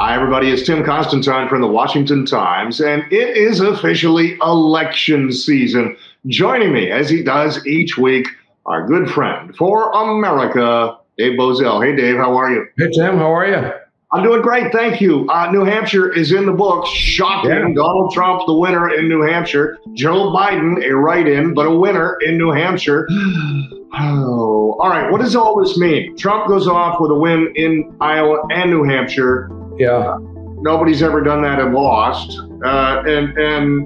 Hi, everybody. It's Tim Constantine from the Washington Times, and it is officially election season. Joining me, as he does each week, our good friend for America, Dave Bozell. Hey, Dave, how are you? Hey, Tim, how are you? I'm doing great, thank you. New Hampshire is in the books. Shocking. Yeah. Donald Trump, the winner in New Hampshire. Joe Biden, a write-in, but a winner in New Hampshire. Oh, all right. What does all this mean? Trump goes off with a win in Iowa and New Hampshire. Yeah. Nobody's ever done that and lost. The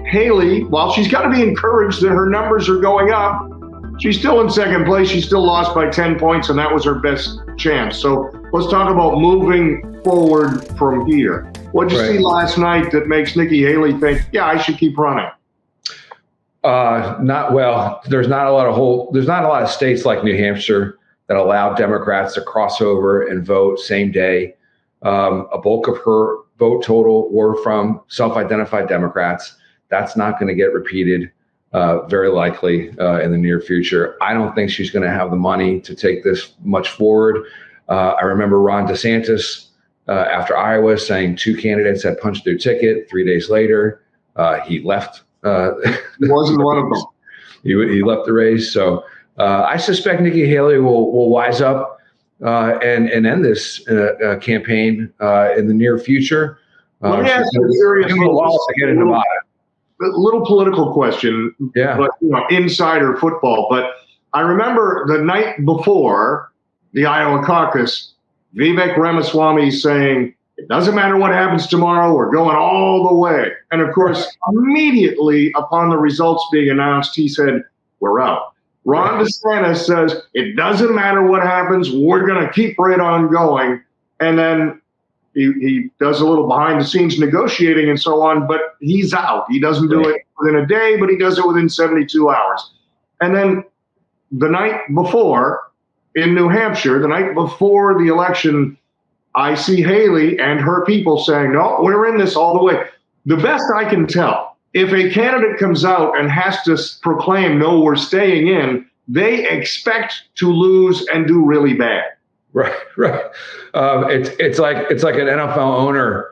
Haley, while she's got to be encouraged that her numbers are going up, she's still in second place. She still lost by 10 points, and that was her best chance. So let's talk about moving forward from here. What'd you see last night that makes Nikki Haley think, yeah, I should keep running? Not well. There's not a lot of states like New Hampshire that allow Democrats to cross over and vote same day. A bulk of her vote total were from self-identified Democrats. That's not going to get repeated, very likely in the near future. I don't think she's going to have the money to take this much forward. I remember Ron DeSantis after Iowa saying 2 candidates had punched their ticket. 3 days later, he left. He wasn't one of them. He left the race. So I suspect Nikki Haley will wise up and end this campaign in the near future. Let me ask you a serious little political question, but insider football. But I remember the night before the Iowa caucus, Vivek Ramaswamy saying, it doesn't matter what happens tomorrow, we're going all the way. And of course, immediately upon the results being announced, he said, we're out. Ron DeSantis says, it doesn't matter what happens, we're going to keep right on going. And then he does a little behind the scenes negotiating and so on, but he's out. He doesn't do it within a day, but he does it within 72 hours. And then the night before in New Hampshire, the night before the election, I see Haley and her people saying, no, we're in this all the way. The best I can tell, if a candidate comes out and has to proclaim, no, we're staying in, they expect to lose and do really bad. Right. It's like an NFL owner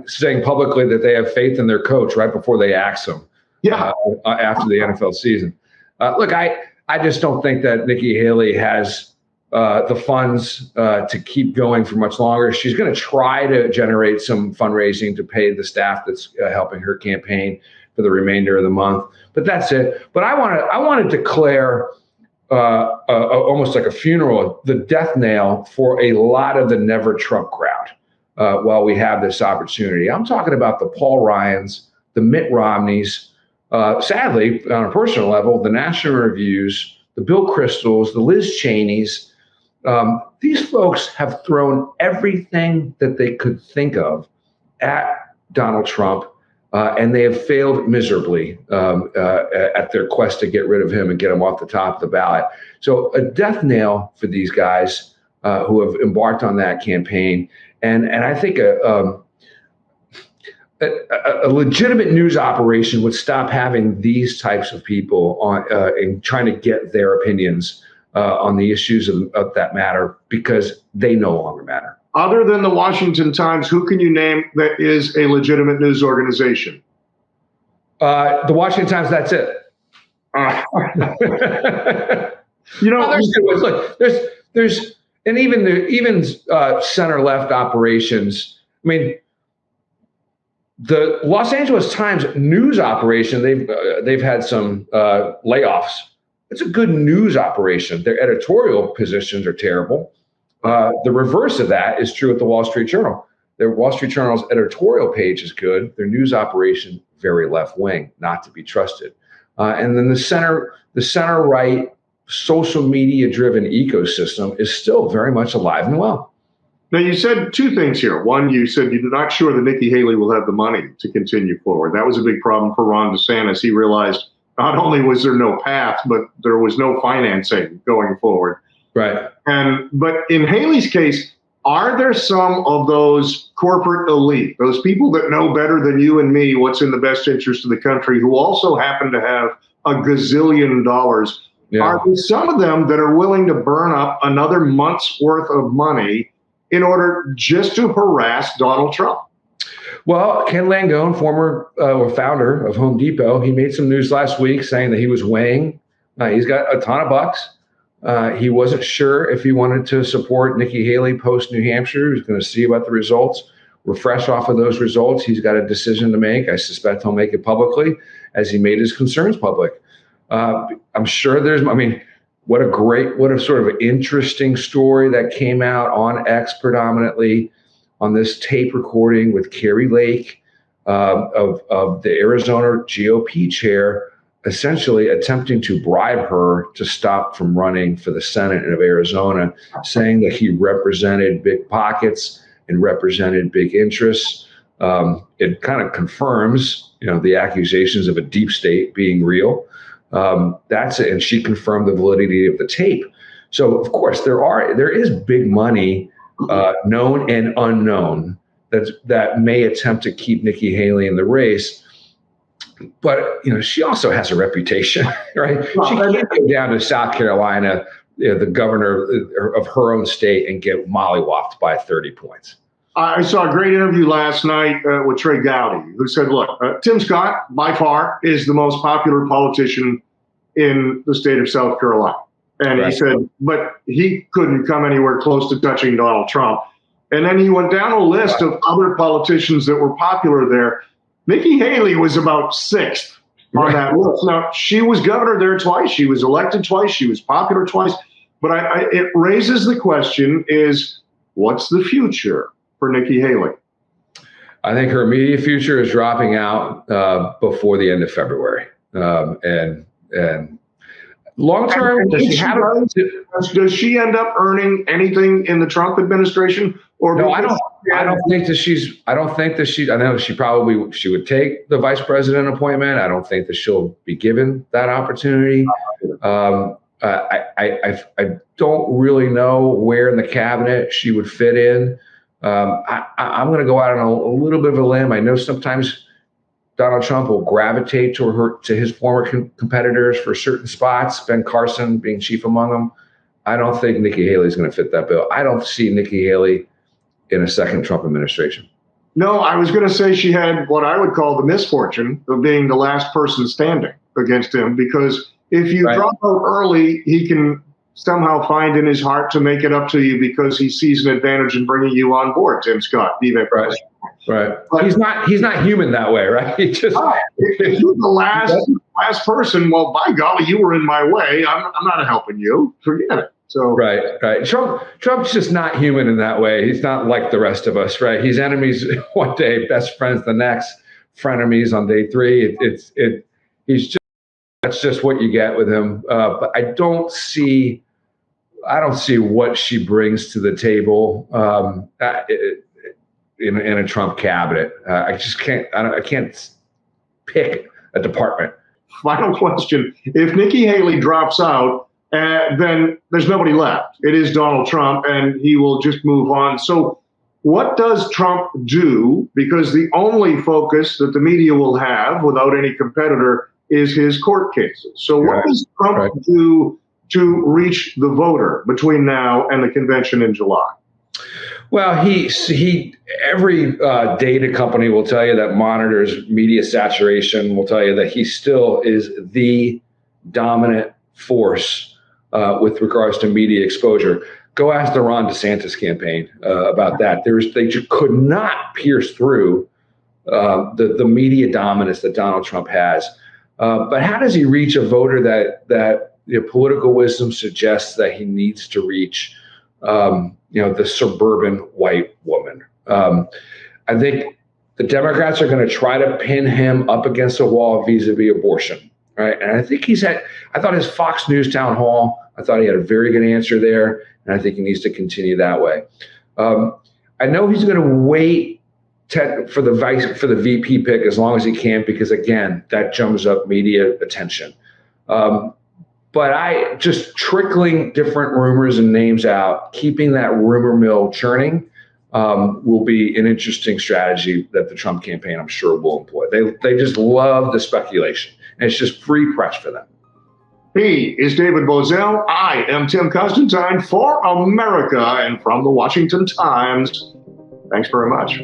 saying publicly that they have faith in their coach right before they axe them. After the NFL season. Look, I just don't think that Nikki Haley has the funds to keep going for much longer. She's going to try to generate some fundraising to pay the staff that's helping her campaign for the remainder of the month. But that's it. But I want to declare almost like a funeral, the death knell for a lot of the Never Trump crowd while we have this opportunity. I'm talking about the Paul Ryans, the Mitt Romneys, sadly, on a personal level, the National Reviews, the Bill Kristols, the Liz Cheneys. These folks have thrown everything that they could think of at Donald Trump, and they have failed miserably at their quest to get rid of him and get him off the top of the ballot. So a death knell for these guys who have embarked on that campaign. And I think a legitimate news operation would stop having these types of people on and trying to get their opinions on the issues of that matter, because they no longer matter. Other than the Washington Times, who can you name that is a legitimate news organization? The Washington Times, that's it. There's and even center left operations. I mean, the Los Angeles Times news operation, they've had some layoffs. It's a good news operation. Their editorial positions are terrible. The reverse of that is true at the Wall Street Journal. Their Wall Street Journal's editorial page is good. Their news operation, very left wing, not to be trusted. And then the center right, social media driven ecosystem is still very much alive and well. Now, you said two things here. One, you said you're not sure that Nikki Haley will have the money to continue forward. That was a big problem for Ron DeSantis. He realized not only was there no path, but there was no financing going forward. Right. But in Haley's case, are there some of those corporate elite, those people that know better than you and me what's in the best interest of the country, who also happen to have a gazillion dollars? Yeah. Are there some of them that are willing to burn up another month's worth of money in order just to harass Donald Trump? Well, Ken Langone, former founder of Home Depot, he made some news last week saying that he was weighing. He's got a ton of bucks. He wasn't sure if he wanted to support Nikki Haley post New Hampshire. He's going to see about the results. We're fresh off of those results. He's got a decision to make. I suspect he'll make it publicly, as he made his concerns public. I'm sure what a sort of interesting story that came out on X predominantly on this tape recording with Carrie Lake of the Arizona GOP chair, essentially attempting to bribe her to stop from running for the Senate of Arizona, saying that he represented big pockets and represented big interests. It kind of confirms, the accusations of a deep state being real. That's it. And she confirmed the validity of the tape. So, of course, there is big money, known and unknown, that may attempt to keep Nikki Haley in the race. But, she also has a reputation, right? She can't go down to South Carolina, the governor of her own state, and get mollywopped by 30 points. I saw a great interview last night with Trey Gowdy, who said, look, Tim Scott, by far, is the most popular politician in the state of South Carolina. And He said, but he couldn't come anywhere close to touching Donald Trump. And then he went down a list of other politicians that were popular there. Nikki Haley was about sixth on that list. Now, she was governor there twice. She was elected twice. She was popular twice. But it raises the question is, what's the future for Nikki Haley? I think her immediate future is dropping out before the end of February. And long term, does she end up earning anything in the Trump administration? Or no, I don't think that she. I know she would take the vice president appointment. I don't think that she'll be given that opportunity. I don't really know where in the cabinet she would fit in. I'm going to go out on a little bit of a limb. I know sometimes Donald Trump will gravitate to his former competitors for certain spots, Ben Carson being chief among them. I don't think Nikki Haley is going to fit that bill. I don't see Nikki Haley in a second Trump administration. No, I was going to say she had what I would call the misfortune of being the last person standing against him, because if you drop out early, he can somehow find in his heart to make it up to you because he sees an advantage in bringing you on board, Tim Scott. Right. But he's not human that way, right? He just if you're the last person, well, by golly, you were in my way. I'm not helping you. Forget it. So right. Trump's just not human in that way. He's not like the rest of us, right? He's enemies one day, best friends the next, frenemies on day three. That's just what you get with him. But I don't see what she brings to the table in a Trump cabinet. I just can't. I can't pick a department. Final question: if Nikki Haley drops out, then there's nobody left. It is Donald Trump, and he will just move on. So, what does Trump do? Because the only focus that the media will have, without any competitor, is his court cases. So, what does Trump do to reach the voter between now and the convention in July? Well, he every data company will tell you that monitors media saturation will tell you that he still is the dominant force with regards to media exposure. Go ask the Ron DeSantis campaign about that. They could not pierce through the media dominance that Donald Trump has. But how does he reach a voter that political wisdom suggests that he needs to reach? The suburban white woman. I think the Democrats are going to try to pin him up against a wall vis-a-vis abortion, right? And I think I thought his Fox News town hall, I thought he had a very good answer there, and I think he needs to continue that way. I know he's going to wait for the VP pick as long as he can, because again, that jumps up media attention. But I just trickling different rumors and names out, keeping that rumor mill churning will be an interesting strategy that the Trump campaign, I'm sure, will employ. They just love the speculation, and it's just free press for them. He is David Bozell. I am Tim Constantine for America and from the Washington Times. Thanks very much.